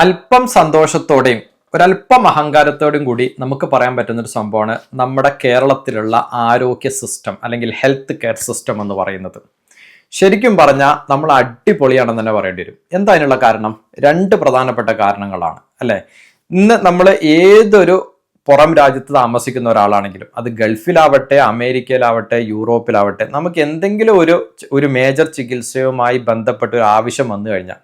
അല്പം സന്തോഷത്തോടെയും ഒരല്പം അഹങ്കാരത്തോടെയും കൂടി നമുക്ക് പറയാൻ പറ്റുന്ന ഒരു സംഭവമാണ് നമ്മുടെ കേരളത്തിലുള്ള ആരോഗ്യ സിസ്റ്റം അല്ലെങ്കിൽ ഹെൽത്ത് കെയർ സിസ്റ്റം എന്ന് പറയുന്നത്. ശരിക്കും പറഞ്ഞാൽ നമ്മൾ അടിപൊളിയാണെന്ന് തന്നെ പറയേണ്ടി വരും. എന്താ അതിനുള്ള കാരണം? രണ്ട് പ്രധാനപ്പെട്ട കാരണങ്ങളാണ് അല്ലെ. ഇന്ന് നമ്മൾ ഏതൊരു പുറം രാജ്യത്ത് താമസിക്കുന്ന ഒരാളാണെങ്കിലും, അത് ഗൾഫിലാവട്ടെ, അമേരിക്കയിലാവട്ടെ, യൂറോപ്പിലാവട്ടെ, നമുക്ക് എന്തെങ്കിലും ഒരു മേജർ ചികിത്സയുമായി ബന്ധപ്പെട്ട ഒരു ആവശ്യം വന്നു കഴിഞ്ഞാൽ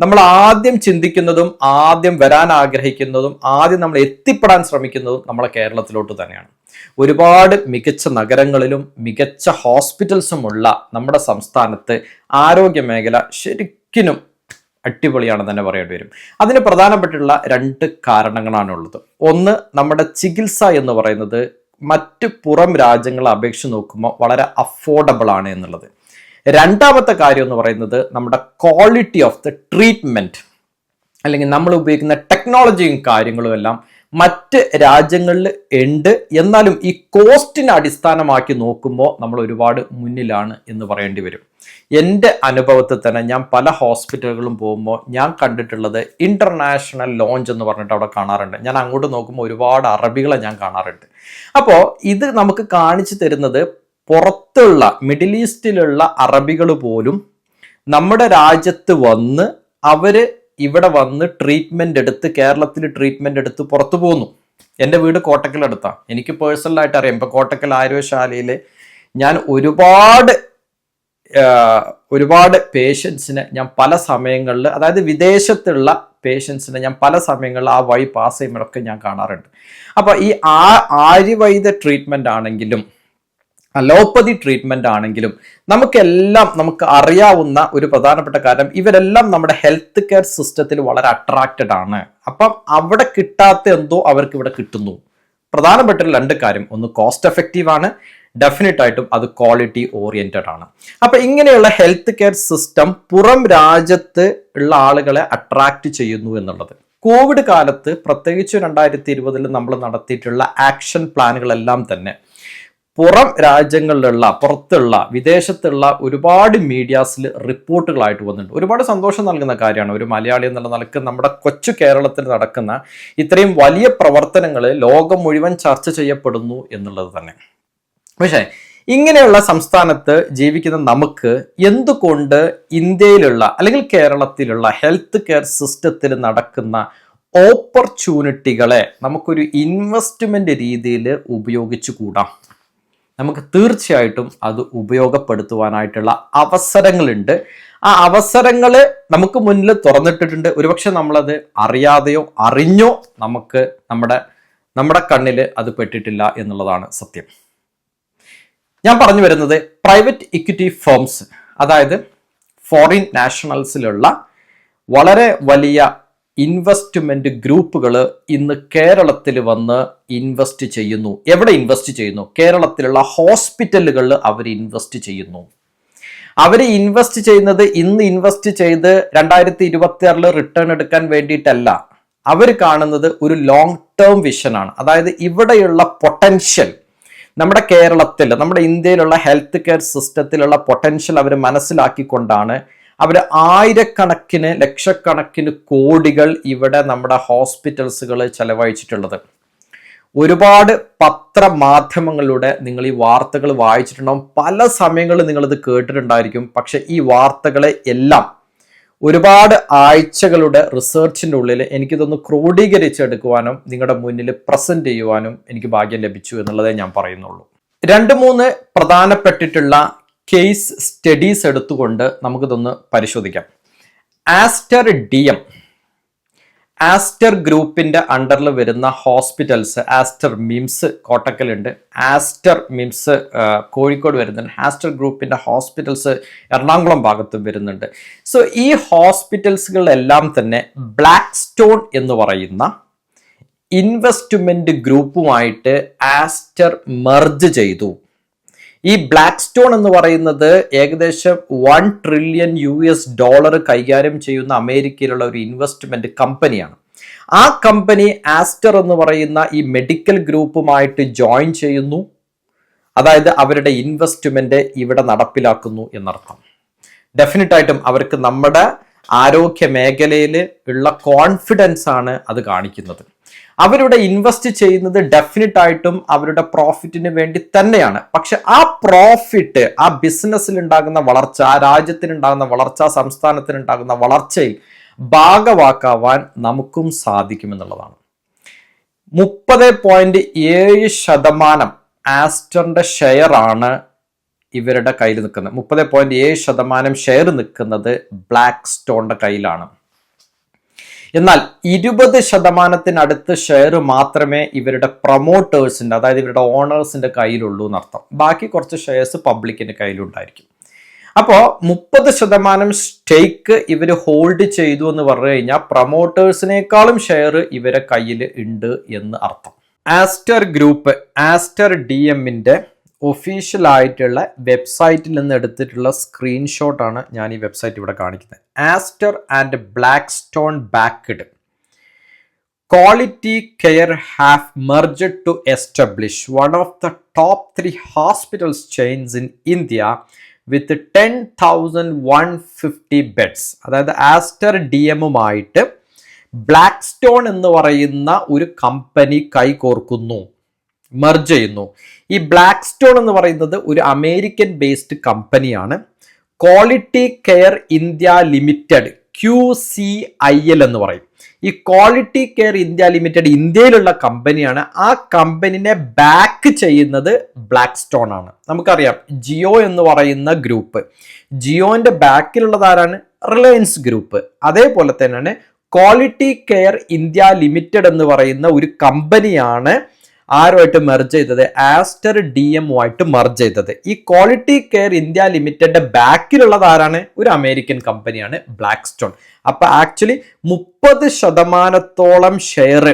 നമ്മൾ ആദ്യം ചിന്തിക്കുന്നതും ആദ്യം വരാൻ ആഗ്രഹിക്കുന്നതും ആദ്യം നമ്മൾ എത്തിപ്പെടാൻ ശ്രമിക്കുന്നതും നമ്മളെ കേരളത്തിലോട്ട് തന്നെയാണ്. ഒരുപാട് മികച്ച നഗരങ്ങളിലും മികച്ച ഹോസ്പിറ്റൽസുമുള്ള നമ്മുടെ സംസ്ഥാനത്ത് ആരോഗ്യ മേഖല ശരിക്കും അടിപൊളിയാണെന്ന് തന്നെ പറയേണ്ടി വരും. അതിന് പ്രധാനപ്പെട്ടുള്ള രണ്ട് കാരണങ്ങളാണുള്ളത്. ഒന്ന്, നമ്മുടെ ചികിത്സ എന്ന് പറയുന്നത് മറ്റ് പുറം രാജ്യങ്ങളെ അപേക്ഷിച്ച് നോക്കുമ്പോൾ വളരെ അഫോർഡബിൾ ആണ് എന്നുള്ളത്. രണ്ടാമത്തെ കാര്യം എന്ന് പറയുന്നത് നമ്മുടെ ക്വാളിറ്റി ഓഫ് ദ ട്രീറ്റ്മെന്റ്, അല്ലെങ്കിൽ നമ്മൾ ഉപയോഗിക്കുന്ന ടെക്നോളജിയും കാര്യങ്ങളും എല്ലാം മറ്റ് രാജ്യങ്ങളിൽ ഉണ്ട്. എന്നാലും ഈ കോസ്റ്റിനെ അടിസ്ഥാനമാക്കി നോക്കുമ്പോൾ നമ്മൾ ഒരുപാട് മുന്നിലാണ് എന്ന് പറയേണ്ടി വരും. എൻ്റെ അനുഭവത്തിൽ തന്നെ ഞാൻ പല ഹോസ്പിറ്റലുകളും പോകുമ്പോൾ ഞാൻ കണ്ടിട്ടുള്ളത് ഇന്റർനാഷണൽ ലോഞ്ച് എന്ന് പറഞ്ഞിട്ട് അവിടെ കാണാറുണ്ട്. ഞാൻ അങ്ങോട്ട് നോക്കുമ്പോൾ ഒരുപാട് അറബികളെ ഞാൻ കാണാറുണ്ട്. അപ്പോൾ ഇത് നമുക്ക് കാണിച്ചു തരുന്നത് പുറത്തുള്ള മിഡിൽ ഈസ്റ്റിലുള്ള അറബികൾ പോലും നമ്മുടെ രാജ്യത്ത് വന്ന് അവര് ഇവിടെ വന്ന് ട്രീറ്റ്മെന്റ് എടുത്ത്, കേരളത്തിൽ ട്രീറ്റ്മെന്റ് എടുത്ത് പുറത്തു പോകുന്നു. എൻ്റെ വീട് കോട്ടക്കലടുത്താണ്. എനിക്ക് പേഴ്സണലായിട്ട് അറിയാം. ഇപ്പൊ കോട്ടക്കൽ ആയുർവേദശാലയിൽ ഞാൻ ഒരുപാട് പേഷ്യൻസിനെ ഞാൻ പല സമയങ്ങളിൽ, അതായത് വിദേശത്തുള്ള പേഷ്യൻസിനെ ഞാൻ പല സമയങ്ങളിൽ ആ വഴി പാസ് ചെയ്യുമ്പോഴൊക്കെ ഞാൻ കാണാറുണ്ട്. അപ്പൊ ഈ ആയുർവേദ ട്രീറ്റ്മെന്റ് ആണെങ്കിലും അലോപ്പതി ട്രീറ്റ്മെന്റ് ആണെങ്കിലും നമുക്ക് അറിയാവുന്ന ഒരു പ്രധാനപ്പെട്ട കാര്യം, ഇവരെല്ലാം നമ്മുടെ ഹെൽത്ത് കെയർ സിസ്റ്റത്തിൽ വളരെ അട്രാക്റ്റഡ് ആണ്. അപ്പം അവിടെ കിട്ടാത്ത എന്തോ അവർക്ക് ഇവിടെ കിട്ടുന്നു. പ്രധാനപ്പെട്ട രണ്ട് കാര്യം, ഒന്ന് കോസ്റ്റ് എഫക്റ്റീവ് ആണ്, ഡെഫിനറ്റ് ആയിട്ടും അത് ക്വാളിറ്റി ഓറിയന്റഡ് ആണ്. അപ്പൊ ഇങ്ങനെയുള്ള ഹെൽത്ത് കെയർ സിസ്റ്റം പുറം രാജ്യത്ത് ഉള്ള ആളുകളെ അട്രാക്ട് ചെയ്യുന്നു എന്നുള്ളത്. കോവിഡ് കാലത്ത് പ്രത്യേകിച്ച് 2020 നമ്മൾ നടത്തിയിട്ടുള്ള ആക്ഷൻ പ്ലാനുകളെല്ലാം തന്നെ പുറം രാജ്യങ്ങളിലുള്ള, പുറത്തുള്ള, വിദേശത്തുള്ള ഒരുപാട് മീഡിയാസിൽ റിപ്പോർട്ടുകളായിട്ട് വന്നിട്ടുണ്ട്. ഒരുപാട് സന്തോഷം നൽകുന്ന കാര്യമാണ്. ഒരു മലയാളി എന്നുള്ള നിലക്ക് നമ്മുടെ കൊച്ചു കേരളത്തിൽ നടക്കുന്ന ഇത്രയും വലിയ പ്രവർത്തനങ്ങൾ ലോകം മുഴുവൻ ചർച്ച ചെയ്യപ്പെടുന്നു എന്നുള്ളത് തന്നെ. പക്ഷേ ഇങ്ങനെയുള്ള സംസ്ഥാനത്ത് ജീവിക്കുന്ന നമുക്ക് എന്തുകൊണ്ട് ഇന്ത്യയിലുള്ള അല്ലെങ്കിൽ കേരളത്തിലുള്ള ഹെൽത്ത് കെയർ സിസ്റ്റത്തിൽ നടക്കുന്ന ഓപ്പർച്യൂണിറ്റികളെ നമുക്കൊരു ഇൻവെസ്റ്റ്മെന്റ് രീതിയിൽ ഉപയോഗിച്ചുകൂടാം? നമുക്ക് തീർച്ചയായിട്ടും അത് ഉപയോഗപ്പെടുത്തുവാനായിട്ടുള്ള അവസരങ്ങളുണ്ട്. ആ അവസരങ്ങൾ നമുക്ക് മുന്നിൽ തുറന്നിട്ടിട്ടുണ്ട്. ഒരുപക്ഷെ നമ്മളത് അറിയാതെയോ അറിഞ്ഞോ നമുക്ക് നമ്മുടെ കണ്ണിൽ അത് പെട്ടിട്ടില്ല എന്നുള്ളതാണ് സത്യം. ഞാൻ പറഞ്ഞു വരുന്നത് പ്രൈവറ്റ് ഇക്വിറ്റി ഫേംസ്, അതായത് ഫോറിൻ നാഷണൽസിലുള്ള വളരെ വലിയ ഇൻവെസ്റ്റ്മെന്റ് ഗ്രൂപ്പുകൾ ഇന്ന് കേരളത്തിൽ വന്ന് ഇൻവെസ്റ്റ് ചെയ്യുന്നു. എവിടെ ഇൻവെസ്റ്റ് ചെയ്യുന്നു? കേരളത്തിലുള്ള ഹോസ്പിറ്റലുകളിൽ അവർ ഇൻവെസ്റ്റ് ചെയ്യുന്നു. അവർ ഇൻവെസ്റ്റ് ചെയ്യുന്നത് ഇന്ന് ഇൻവെസ്റ്റ് ചെയ്ത് 2026 റിട്ടേൺ എടുക്കാൻ വേണ്ടിയിട്ടല്ല. അവർ കാണുന്നത് ഒരു ലോങ് ടേം വിഷനാണ്. അതായത് ഇവിടെയുള്ള പൊട്ടൻഷ്യൽ, നമ്മുടെ കേരളത്തിൽ, നമ്മുടെ ഇന്ത്യയിലുള്ള ഹെൽത്ത് കെയർ സിസ്റ്റത്തിലുള്ള പൊട്ടൻഷ്യൽ അവർ മനസ്സിലാക്കിക്കൊണ്ടാണ് അവർ ആയിരക്കണക്കിന് ലക്ഷക്കണക്കിന് കോടികൾ ഇവിടെ നമ്മുടെ ഹോസ്പിറ്റൽസുകൾ ചെലവഴിച്ചിട്ടുള്ളത്. ഒരുപാട് പത്രമാധ്യമങ്ങളിലൂടെ നിങ്ങൾ ഈ വാർത്തകൾ വായിച്ചിട്ടുണ്ടാവും. പല സമയങ്ങളിൽ നിങ്ങളിത് കേട്ടിട്ടുണ്ടായിരിക്കും. പക്ഷെ ഈ വാർത്തകളെ എല്ലാം ഒരുപാട് ആഴ്ചകളുടെ റിസർച്ചിൻ്റെ ഉള്ളിൽ എനിക്കിതൊന്ന് ക്രോഡീകരിച്ചെടുക്കുവാനും നിങ്ങളുടെ മുന്നിൽ പ്രസന്റ് ചെയ്യുവാനും എനിക്ക് ഭാഗ്യം ലഭിച്ചു എന്നുള്ളതേ ഞാൻ പറയുന്നുള്ളൂ. 2-3 പ്രധാനപ്പെട്ടിട്ടുള്ള കേസ് സ്റ്റഡീസ് എടുത്തുകൊണ്ട് നമുക്കിതൊന്ന് പരിശോധിക്കാം. ആസ്റ്റർ ഗ്രൂപ്പിന്റെ അണ്ടറിൽ വരുന്ന ഹോസ്പിറ്റൽസ്, ആസ്റ്റർ മിംസ് കോട്ടക്കലുണ്ട്, ആസ്റ്റർ മിംസ് കോഴിക്കോട് വരുന്നുണ്ട്, ആസ്റ്റർ ഗ്രൂപ്പിന്റെ ഹോസ്പിറ്റൽസ് എറണാകുളം ഭാഗത്തും വരുന്നുണ്ട്. സോ ഈ ഹോസ്പിറ്റൽസുകളെല്ലാം തന്നെ ബ്ലാക്ക് സ്റ്റോൺ എന്ന് പറയുന്ന ഇൻവെസ്റ്റ്മെന്റ് ഗ്രൂപ്പുമായിട്ട് ആസ്റ്റർ മെർജ് ചെയ്തു. ഈ ബ്ലാക്ക് സ്റ്റോൺ എന്ന് പറയുന്നത് ഏകദേശം $1 ട്രില്യൺ കൈകാര്യം ചെയ്യുന്ന അമേരിക്കയിലുള്ള ഒരു ഇൻവെസ്റ്റ്മെന്റ് കമ്പനിയാണ്. ആ കമ്പനി ആസ്റ്റർ എന്ന് പറയുന്ന ഈ മെഡിക്കൽ ഗ്രൂപ്പുമായിട്ട് ജോയിൻ ചെയ്യുന്നു. അതായത് അവരുടെ ഇൻവെസ്റ്റ്മെന്റ് ഇവിടെ നടപ്പിലാക്കുന്നു എന്നർത്ഥം. ഡെഫിനറ്റ് ആയിട്ടും അവർക്ക് നമ്മുടെ ആരോഗ്യ മേഖലയിൽ ഉള്ള കോൺഫിഡൻസ് ആണ് അത് കാണിക്കുന്നത്. അവരുടെ ഇൻവെസ്റ്റ് ചെയ്യുന്നത് ഡെഫിനറ്റ് ആയിട്ടും അവരുടെ പ്രോഫിറ്റിന് വേണ്ടി തന്നെയാണ്. പക്ഷെ ആ പ്രോഫിറ്റ് ആ ബിസിനസ്സിൽ ഉണ്ടാകുന്ന വളർച്ച, ആ രാജ്യത്തിനുണ്ടാകുന്ന വളർച്ച, സംസ്ഥാനത്തിനുണ്ടാകുന്ന വളർച്ചയിൽ ഭാഗവാക്കാവാൻ നമുക്കും സാധിക്കുമെന്നുള്ളതാണ്. 30.7% ആസ്റ്ററിന്റെ ഷെയർ ആണ് ഇവരുടെ കയ്യിൽ നിൽക്കുന്നത്. 30.7% ഷെയർ നിൽക്കുന്നത് ബ്ലാക്ക് സ്റ്റോണിന്റെ കയ്യിലാണ്. എന്നാൽ 20% ഷെയർ മാത്രമേ ഇവരുടെ പ്രൊമോട്ടേഴ്സിന്റെ, അതായത് ഇവരുടെ ഓണേഴ്സിന്റെ കയ്യിലുള്ളൂ എന്നർത്ഥം. ബാക്കി കുറച്ച് ഷെയർസ് പബ്ലിക്കിന്റെ കയ്യിലുണ്ടായിരിക്കും. അപ്പോൾ 30% സ്റ്റേക്ക് ഇവർ ഹോൾഡ് ചെയ്തു എന്ന് പറഞ്ഞു കഴിഞ്ഞാൽ പ്രൊമോട്ടേഴ്സിനേക്കാളും ഷെയർ ഇവരെ കയ്യിൽ ഉണ്ട് എന്ന് അർത്ഥം. ആസ്റ്റർ ഗ്രൂപ്പ്, ആസ്റ്റർ DMന്റെ ഒഫീഷ്യൽ ആയിട്ടുള്ള വെബ്സൈറ്റിൽ നിന്ന് എടുത്തിട്ടുള്ള സ്ക്രീൻഷോട്ടാണ് ഞാൻ ഈ വെബ്സൈറ്റ് ഇവിടെ കാണിക്കുന്നത്. Aster and Blackstone backed quality care have merged to establish one of the top 3 hospitals chains in India with 10,150 beds. അതായത് ആസ്റ്റർ DMുമായിട്ട് ബ്ലാക്ക് സ്റ്റോൺ എന്ന് പറയുന്ന ഒരു കമ്പനി കൈകോർക്കുന്നു, മെർജ് ചെയ്യുന്നു. ഈ ബ്ലാക്ക് സ്റ്റോൺ എന്ന് പറയുന്നത് ഒരു അമേരിക്കൻ ബേസ്ഡ് കമ്പനിയാണ്. Quality care India limited, QCIL എന്ന് പറയും. ഈ ക്വാളിറ്റി കെയർ ഇന്ത്യ ലിമിറ്റഡ് ഇന്ത്യയിലുള്ള കമ്പനിയാണ്. ആ കമ്പനിനെ ബാക്ക് ചെയ്യുന്നത് ബ്ലാക്ക് സ്റ്റോൺ ആണ്. നമുക്കറിയാം ജിയോ എന്ന് പറയുന്ന ഗ്രൂപ്പ്, ജിയോന്റെ ബാക്കിലുള്ളത് ആരാണ്? Reliance group. അതേപോലെ തന്നെയാണ് ക്വാളിറ്റി കെയർ ഇന്ത്യ ലിമിറ്റഡ് എന്ന് പറയുന്ന ഒരു കമ്പനിയാണ് ആരുമായിട്ട് മെർജ് ചെയ്തത്? ആസ്റ്റർ DMുമായിട്ട് മെർജ് ചെയ്തത്. ഈ ക്വാളിറ്റി കെയർ ഇന്ത്യ ലിമിറ്റഡിന്റെ ബാക്കിലുള്ളത് ആരാണ്? ഒരു അമേരിക്കൻ കമ്പനിയാണ് ബ്ലാക്ക് സ്റ്റോൺ. അപ്പൊ ആക്ച്വലി 30% ഷെയർ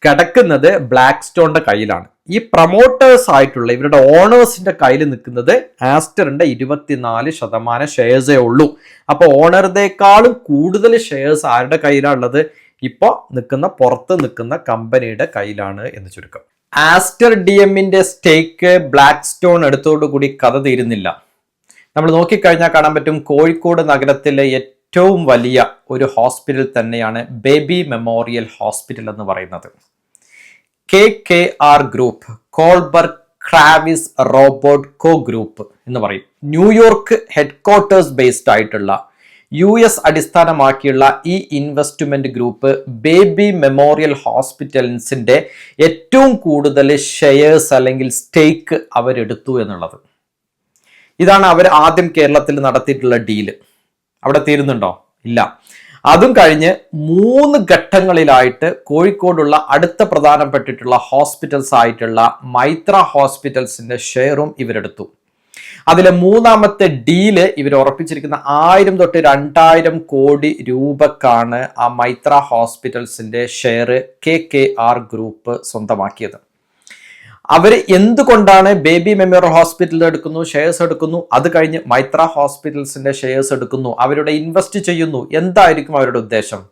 കിടക്കുന്നത് ബ്ലാക്ക് സ്റ്റോണിന്റെ കയ്യിലാണ്. ഈ പ്രൊമോട്ടേഴ്സ് ആയിട്ടുള്ള ഇവരുടെ ഓണേഴ്സിന്റെ കയ്യിൽ നിൽക്കുന്നത് ആസ്റ്ററിന്റെ 24% ഷെയർസേ ഉള്ളൂ. അപ്പൊ ഓണറുടെക്കാളും കൂടുതൽ ഷെയർസ് ആരുടെ കയ്യിലാണുള്ളത്? ഇപ്പോൾ നിൽക്കുന്ന പുറത്ത് നിൽക്കുന്ന കമ്പനിയുടെ കയ്യിലാണ് എന്ന് ചുരുക്കം. ആസ്റ്റർ DMന്റെ സ്റ്റേക്ക് ബ്ലാക്ക് സ്റ്റോൺ എടുത്തോടുകൂടി കഥ തീരുന്നില്ല. നമ്മൾ നോക്കിക്കഴിഞ്ഞാൽ കാണാൻ പറ്റും കോഴിക്കോട് നഗരത്തിലെ ഏറ്റവും വലിയ ഒരു ഹോസ്പിറ്റൽ തന്നെയാണ് ബേബി മെമ്മോറിയൽ ഹോസ്പിറ്റൽ എന്ന് പറയുന്നത്. KKR ഗ്രൂപ്പ്, കോൾബർഗ് ക്രാവിസ് റോബോട്ട് കോ ഗ്രൂപ്പ് എന്ന് പറയും. ന്യൂയോർക്ക് ഹെഡ്ക്വാർട്ടേഴ്സ് ബേസ്ഡ് ആയിട്ടുള്ള US അടിസ്ഥാനമാക്കിയുള്ള ഈ ഇൻവെസ്റ്റ്മെന്റ് ഗ്രൂപ്പ് ബേബി മെമ്മോറിയൽ ഹോസ്പിറ്റൽസിന്റെ ഏറ്റവും കൂടുതൽ ഷെയർസ് അല്ലെങ്കിൽ സ്റ്റേക്ക് അവരെടുത്തു എന്നുള്ളത്. ഇതാണ് അവർ ആദ്യം കേരളത്തിൽ നടത്തിയിട്ടുള്ള ഡീല്. അവിടെ തീരുന്നുണ്ടോ? ഇല്ല. അതും കഴിഞ്ഞ് 3 ഘട്ടങ്ങളിലായിട്ട് കോഴിക്കോടുള്ള അടുത്ത പ്രധാനപ്പെട്ടിട്ടുള്ള ഹോസ്പിറ്റൽസ് ആയിട്ടുള്ള മൈത്ര ഹോസ്പിറ്റൽസിന്റെ ഷെയറും ഇവരെടുത്തു. അതിലെ 3ാമത്തെ ഡീല് ഇവർ ഉറപ്പിച്ചിരിക്കുന്ന 1000 തൊട്ട് 2000 കോടി രൂപക്കാണ് ആ മൈത്ര ഹോസ്പിറ്റൽസിന്റെ ഷെയർ KKR ഗ്രൂപ്പ് സ്വന്തമാക്കിയത്. അവർ എന്തുകൊണ്ടാണ് ബേബി മെമ്മോറിയൽ ഹോസ്പിറ്റൽ എടുക്കുന്നു, ഷെയർസ് എടുക്കുന്നു, അത് കഴിഞ്ഞ് മൈത്ര ഹോസ്പിറ്റൽസിന്റെ ഷെയർസ് എടുക്കുന്നു, അവരുടെ ഇൻവെസ്റ്റ് ചെയ്യുന്നു? എന്തായിരിക്കും അവരുടെ ഉദ്ദേശം?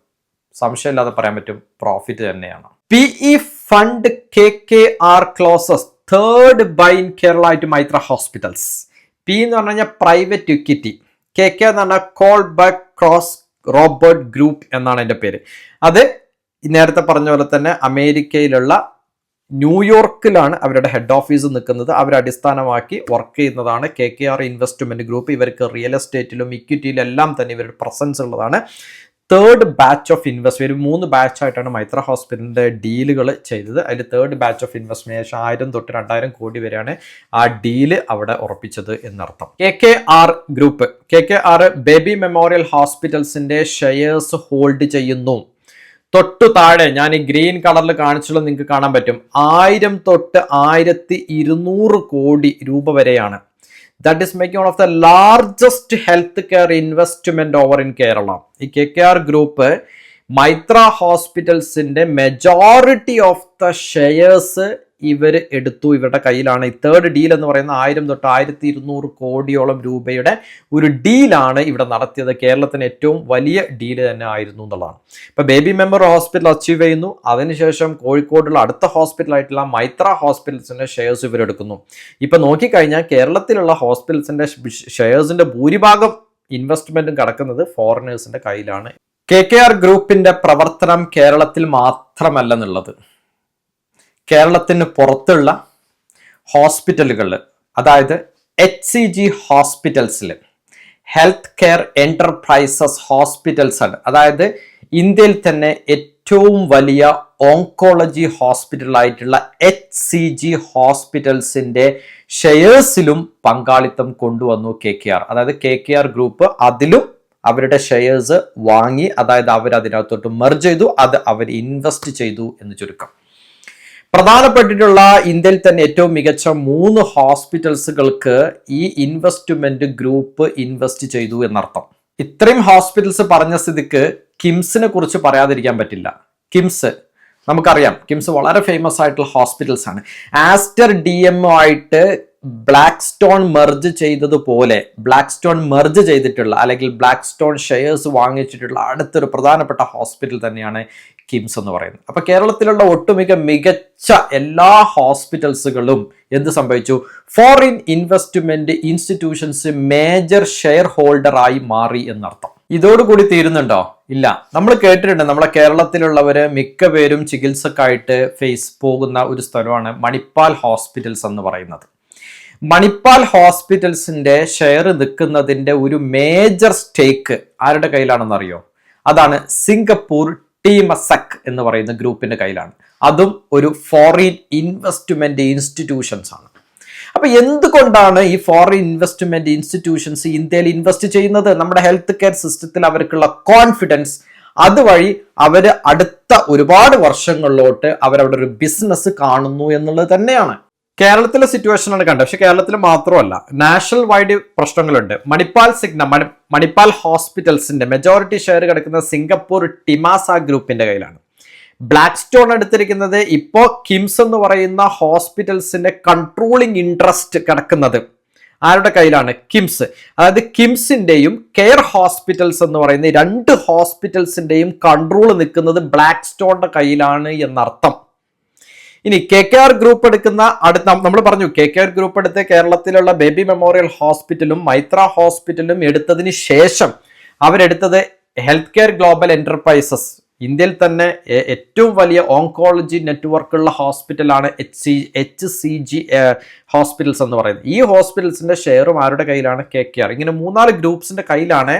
സംശയമില്ലാതെ പറയാൻ പറ്റും, പ്രോഫിറ്റ് തന്നെയാണ്. PE fund KKR closes third buy in Kerala to Maitra hospitals. P എന്ന് പറഞ്ഞു കഴിഞ്ഞാൽ പ്രൈവറ്റ് ഇക്വിറ്റി, KK എന്ന് പറഞ്ഞാൽ കോൾബർഗ് ക്രോസ് റോബോട്ട് ഗ്രൂപ്പ് എന്നാണ് എൻ്റെ പേര്. അത് നേരത്തെ പറഞ്ഞ പോലെ തന്നെ അമേരിക്കയിലുള്ള ന്യൂയോർക്കിലാണ് അവരുടെ ഹെഡ് ഓഫീസ് നിൽക്കുന്നത്. അവർ അടിസ്ഥാനമാക്കി വർക്ക് ചെയ്യുന്നതാണ് KKR ഇൻവെസ്റ്റ്മെന്റ് ഗ്രൂപ്പ്. ഇവർക്ക് റിയൽ എസ്റ്റേറ്റിലും ഇക്വിറ്റിയിലും എല്ലാം തന്നെ ഇവരുടെ പ്രസൻസ് ഉള്ളതാണ്. തേർഡ് ബാച്ച് ഓഫ് ഇൻവെസ്റ്റ്മെന്റ്, 3 ബാച്ചായിട്ടാണ് മൈത്ര ഹോസ്പിറ്റലിന്റെ ഡീലുകൾ ചെയ്തത്. അതിൽ തേർഡ് ബാച്ച് ഓഫ് ഇൻവെസ്റ്റ്മെന്റ് 1000 തൊട്ട് 2000 കോടി വരെയാണ് ആ ഡീല് അവിടെ ഉറപ്പിച്ചത് എന്നർത്ഥം. KKR group, KKR baby memorial ഹോസ്പിറ്റൽസിന്റെ ഷെയർസ് ഹോൾഡ് ചെയ്യുന്നു. തൊട്ടു താഴെ ഞാൻ ഈ ഗ്രീൻ കളറിൽ കാണിച്ചുള്ളത് നിങ്ങൾക്ക് കാണാൻ പറ്റും. 1000 തൊട്ട് 1200 കോടി രൂപ വരെയാണ്. That is making one of the largest healthcare investment over in Kerala. ഈ KKR ഗ്രൂപ്പ് മൈത്ര ഹോസ്പിറ്റൽസിന്റെ മെജോറിറ്റി ഓഫ് ദ ഷെയർസ് ഇവർ എടുത്തു, ഇവരുടെ കയ്യിലാണ്. ഈ തേർഡ് ഡീൽ എന്ന് പറയുന്ന 1000 തൊട്ട് 1200 കോടിയോളം രൂപയുടെ ഒരു ഡീലാണ് ഇവിടെ നടത്തിയത്. കേരളത്തിന് ഏറ്റവും വലിയ ഡീല് തന്നെ ആയിരുന്നു എന്നുള്ളതാണ്. ഇപ്പൊ ബേബി മെമ്മോറിയൽ ഹോസ്പിറ്റൽ അച്ചീവ് ചെയ്യുന്നു. അതിനുശേഷം കോഴിക്കോടുള്ള അടുത്ത ഹോസ്പിറ്റലായിട്ടുള്ള മൈത്ര ഹോസ്പിറ്റൽസിന്റെ ഷെയർസ് ഇവരെടുക്കുന്നു. ഇപ്പൊ നോക്കിക്കഴിഞ്ഞാൽ കേരളത്തിലുള്ള ഹോസ്പിറ്റൽസിന്റെ ഷെയർസിന്റെ ഭൂരിഭാഗം ഇൻവെസ്റ്റ്മെന്റും കിടക്കുന്നത് ഫോറിനേഴ്സിന്റെ കയ്യിലാണ്. KKR ഗ്രൂപ്പിന്റെ പ്രവർത്തനം കേരളത്തിൽ മാത്രമല്ലെന്നുള്ളത്, കേരളത്തിന് പുറത്തുള്ള ഹോസ്പിറ്റലുകളിൽ, അതായത് HCG ഹോസ്പിറ്റൽസിൽ, ഹെൽത്ത് കെയർ എന്റർപ്രൈസസ് ഹോസ്പിറ്റൽസ് ആണ്, അതായത് ഇന്ത്യയിൽ തന്നെ ഏറ്റവും വലിയ ഓങ്കോളജി ഹോസ്പിറ്റലായിട്ടുള്ള HCG ഹോസ്പിറ്റൽസിന്റെ ഷെയർസിലും പങ്കാളിത്തം കൊണ്ടുവന്നു KKR. അതായത് KKR ഗ്രൂപ്പ് അതിലും അവരുടെ ഷെയർസ് വാങ്ങി, അതായത് അവരതിനകത്തോട്ട് മെർജ് ചെയ്തു, അത് അവർ ഇൻവെസ്റ്റ് ചെയ്തു എന്ന് ചുരുക്കം. പ്രധാനപ്പെട്ടിട്ടുള്ള ഇന്ത്യയിൽ തന്നെ ഏറ്റവും മികച്ച 3 ഹോസ്പിറ്റൽസുകൾക്ക് ഈ ഇൻവെസ്റ്റ്മെന്റ് ഗ്രൂപ്പ് ഇൻവെസ്റ്റ് ചെയ്തു എന്നർത്ഥം. ഇത്രയും ഹോസ്പിറ്റൽസ് പറഞ്ഞ സ്ഥിതിക്ക് കിംസിനെ കുറിച്ച് പറയാതിരിക്കാൻ പറ്റില്ല. കിംസ് നമുക്കറിയാം, കിംസ് വളരെ ഫേമസ് ആയിട്ടുള്ള ഹോസ്പിറ്റൽസ് ആണ്. ആസ്റ്റർ DMO ആയിട്ട് ബ്ലാക്ക് സ്റ്റോൺ മെർജ് ചെയ്തതുപോലെ ബ്ലാക്ക് സ്റ്റോൺ മെർജ് ചെയ്തിട്ടുള്ള അല്ലെങ്കിൽ ബ്ലാക്ക് സ്റ്റോൺ ഷെയർസ് വാങ്ങിച്ചിട്ടുള്ള അടുത്തൊരു പ്രധാനപ്പെട്ട ഹോസ്പിറ്റൽ തന്നെയാണ് കിംസ് എന്ന് പറയുന്നത്. അപ്പൊ കേരളത്തിലുള്ള മികച്ച എല്ലാ ഹോസ്പിറ്റൽസുകളും എന്ത് സംഭവിച്ചു? Foreign investment institutions major share holder ആയി മാറി എന്നർത്ഥം. ഇതോടുകൂടി തീരുന്നുണ്ടോ? ഇല്ല. നമ്മൾ കേട്ടിട്ടുണ്ട്, നമ്മളെ കേരളത്തിലുള്ളവര് മിക്കപേരും ചികിത്സക്കായിട്ട് പോകുന്ന ഒരു സ്ഥലമാണ് മണിപ്പാൽ ഹോസ്പിറ്റൽസ് എന്ന് പറയുന്നത്. മണിപ്പാൽ ഹോസ്പിറ്റൽസിന്റെ ഷെയർ നിൽക്കുന്നതിന്റെ ഒരു മേജർ സ്റ്റേക്ക് ആരുടെ കയ്യിലാണെന്ന് അറിയോ? അതാണ് സിംഗപ്പൂർ ടീമസെക് എന്ന് പറയുന്ന ഗ്രൂപ്പിന്റെ കയ്യിലാണ്. അതും ഒരു ഫോറിൻ ഇൻവെസ്റ്റ്മെന്റ് ഇൻസ്റ്റിറ്റ്യൂഷൻസ് ആണ്. അപ്പൊ എന്തുകൊണ്ടാണ് ഈ ഫോറിൻ ഇൻവെസ്റ്റ്മെന്റ് ഇൻസ്റ്റിറ്റ്യൂഷൻസ് ഇന്ത്യയിൽ ഇൻവെസ്റ്റ് ചെയ്യുന്നത്? നമ്മുടെ ഹെൽത്ത് കെയർ സിസ്റ്റത്തിൽ അവർക്കുള്ള കോൺഫിഡൻസ്, അതുവഴി അവര് അടുത്ത ഒരുപാട് വർഷങ്ങളിലോട്ട് അവരവിടെ ഒരു ബിസിനസ് കാണുന്നു എന്നുള്ളത് തന്നെയാണ്. കേരളത്തിലെ സിറ്റുവേഷനാണ് കണ്ടത്. പക്ഷെ കേരളത്തിൽ മാത്രമല്ല, നാഷണൽ വൈഡ് പ്രശ്നങ്ങളുണ്ട്. മണിപ്പാൽ ഹോസ്പിറ്റൽസിന്റെ മെജോറിറ്റി ഷെയർ കിടക്കുന്ന സിംഗപ്പൂർ ടിമാസ ഗ്രൂപ്പിന്റെ കയ്യിലാണ്. ബ്ലാക്ക് സ്റ്റോൺ എടുത്തിരിക്കുന്നത് ഇപ്പോ കിംസ് എന്ന് പറയുന്ന ഹോസ്പിറ്റൽസിന്റെ കൺട്രോളിംഗ് ഇൻട്രസ്റ്റ് കിടക്കുന്നത് ആരുടെ കയ്യിലാണ്? കിംസ്. അതായത് കിംസിന്റെയും കെയർ ഹോസ്പിറ്റൽസ് എന്ന് പറയുന്ന 2 ഹോസ്പിറ്റൽസിന്റെയും കൺട്രോൾ നിൽക്കുന്നത് ബ്ലാക്ക് സ്റ്റോണിന്റെ കയ്യിലാണ് എന്നർത്ഥം. ഇനി KKR ഗ്രൂപ്പ് എടുക്കുന്ന നമ്മൾ പറഞ്ഞു, KKR ഗ്രൂപ്പ് എടുത്ത് കേരളത്തിലുള്ള ബേബി മെമ്മോറിയൽ ഹോസ്പിറ്റലും മൈത്ര ഹോസ്പിറ്റലും എടുത്തതിന് ശേഷം അവരെടുത്തത് ഹെൽത്ത് കെയർ ഗ്ലോബൽ എന്റർപ്രൈസസ്, ഇന്ത്യയിൽ തന്നെ ഏറ്റവും വലിയ ഓങ്കോളജി നെറ്റ്വർക്ക് ഉള്ള ഹോസ്പിറ്റലാണ് HCG ഹോസ്പിറ്റൽസ് എന്ന് പറയുന്നത്. ഈ ഹോസ്പിറ്റൽസിന്റെ ഷെയറും ആരുടെ കയ്യിലാണ്? KKR. ഇങ്ങനെ 3-4 ഗ്രൂപ്പ്സിന്റെ കയ്യിലാണ്.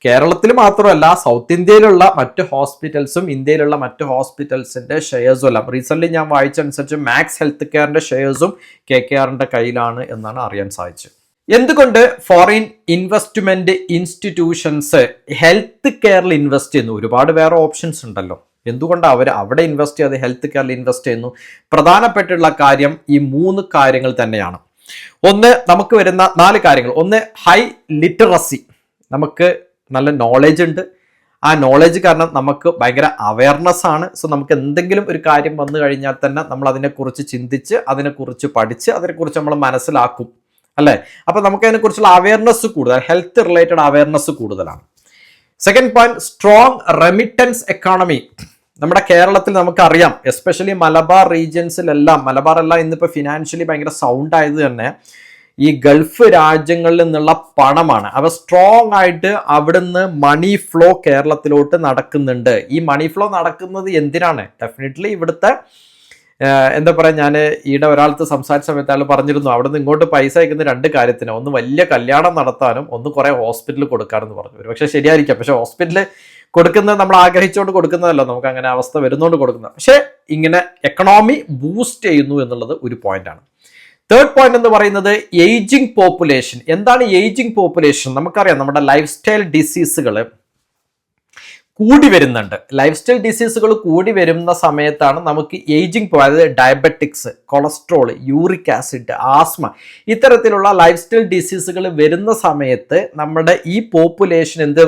കേരളത്തിൽ മാത്രമല്ല, സൗത്ത് ഇന്ത്യയിലുള്ള മറ്റ് ഹോസ്പിറ്റൽസും ഇന്ത്യയിലുള്ള മറ്റ് ഹോസ്പിറ്റൽസിന്റെ ഷെയർസും എല്ലാം റീസെന്റ് ഞാൻ വായിച്ചനുസരിച്ച് മാക്സ് ഹെൽത്ത് കെയറിന്റെ ഷെയർസും KKRന്റെ കയ്യിലാണ് എന്നാണ് അറിയാൻ സാധിച്ചത്. എന്തുകൊണ്ട് ഫോറിൻ ഇൻവെസ്റ്റ്മെന്റ് ഇൻസ്റ്റിറ്റ്യൂഷൻസ് ഹെൽത്ത് കെയറിൽ ഇൻവെസ്റ്റ് ചെയ്യുന്നു? ഒരുപാട് വേറെ ഓപ്ഷൻസ് ഉണ്ടല്ലോ. എന്തുകൊണ്ട് അവർ അവിടെ ഇൻവെസ്റ്റ് ചെയ്യാതെ ഹെൽത്ത് കെയറിൽ ഇൻവെസ്റ്റ് ചെയ്യുന്നു? പ്രധാനപ്പെട്ടുള്ള കാര്യം ഈ 3 കാര്യങ്ങൾ തന്നെയാണ്. ഒന്ന്, നമുക്ക് വരുന്ന 4 കാര്യങ്ങൾ. ഒന്ന്, ഹൈ ലിറ്ററസി. നമുക്ക് നല്ല നോളജ് ഉണ്ട്. ആ നോളജ് കാരണം നമുക്ക് ഭയങ്കര അവയർനെസ് ആണ്. സോ നമുക്ക് എന്തെങ്കിലും ഒരു കാര്യം വന്നു കഴിഞ്ഞാൽ തന്നെ നമ്മൾ അതിനെക്കുറിച്ച് ചിന്തിച്ച് അതിനെക്കുറിച്ച് പഠിച്ച് അതിനെക്കുറിച്ച് നമ്മൾ മനസ്സിലാക്കും, അല്ലേ? അപ്പൊ നമുക്ക് അതിനെക്കുറിച്ചുള്ള അവയർനെസ് കൂടുതൽ, ഹെൽത്ത് റിലേറ്റഡ് അവയർനെസ് കൂടുതലാണ്. Second point, strong remittance economy. നമ്മുടെ കേരളത്തിൽ നമുക്കറിയാം, എസ്പെഷ്യലി മലബാർ റീജിയൻസിലെല്ലാം, മലബാറെല്ലാം ഇന്നിപ്പോൾ ഫിനാൻഷ്യലി ഭയങ്കര സൗണ്ട് ആയത് തന്നെ ഈ ഗൾഫ് രാജ്യങ്ങളിൽ നിന്നുള്ള പണമാണ്. അവ സ്ട്രോങ് ആയിട്ട് അവിടുന്ന് മണി ഫ്ലോ കേരളത്തിലോട്ട് നടക്കുന്നുണ്ട്. ഈ മണി ഫ്ലോ നടക്കുന്നത് എന്തിനാണ്? ഡെഫിനറ്റ്ലി ഇവിടുത്തെ എന്താ പറയുക, ഞാൻ ഈയിടെ ഒരാൾക്ക് സംസാരിച്ച സമയത്ത് അയാൾ പറഞ്ഞിരുന്നു, അവിടെ നിന്ന് ഇങ്ങോട്ട് പൈസ അയക്കുന്ന 2 കാര്യത്തിന്, ഒന്ന് വലിയ കല്യാണം നടത്താനും ഒന്ന് കുറെ ഹോസ്പിറ്റലിൽ കൊടുക്കാനെന്ന് പറഞ്ഞു. ഒരു പക്ഷേ ശരിയായിരിക്കാം, പക്ഷെ ഹോസ്പിറ്റലിൽ കൊടുക്കുന്നത് നമ്മൾ ആഗ്രഹിച്ചുകൊണ്ട് കൊടുക്കുന്നതല്ലോ, നമുക്ക് അങ്ങനെ അവസ്ഥ വരുന്നതുകൊണ്ട് കൊടുക്കുന്നത്. പക്ഷെ ഇങ്ങനെ എക്കണോമി ബൂസ്റ്റ് ചെയ്യുന്നു എന്നുള്ളത് ഒരു പോയിന്റാണ്. തേർഡ് പോയിന്റ് എന്ന് പറയുന്നത് ഏജിങ് പോപ്പുലേഷൻ. എന്താണ് ഏജിങ് പോപ്പുലേഷൻ? നമുക്കറിയാം, നമ്മുടെ ലൈഫ് സ്റ്റൈൽ ഡിസീസുകൾ കൂടി വരുന്നുണ്ട്. ലൈഫ് സ്റ്റൈൽ ഡിസീസുകൾ കൂടി വരുന്ന സമയത്താണ് നമുക്ക് ഏജിങ്, അതായത് diabetics, cholesterol, uric acid, asthma, ഇത്തരത്തിലുള്ള ലൈഫ് സ്റ്റൈൽ ഡിസീസുകൾ വരുന്ന സമയത്ത് നമ്മുടെ ഈ പോപ്പുലേഷൻ എന്ത്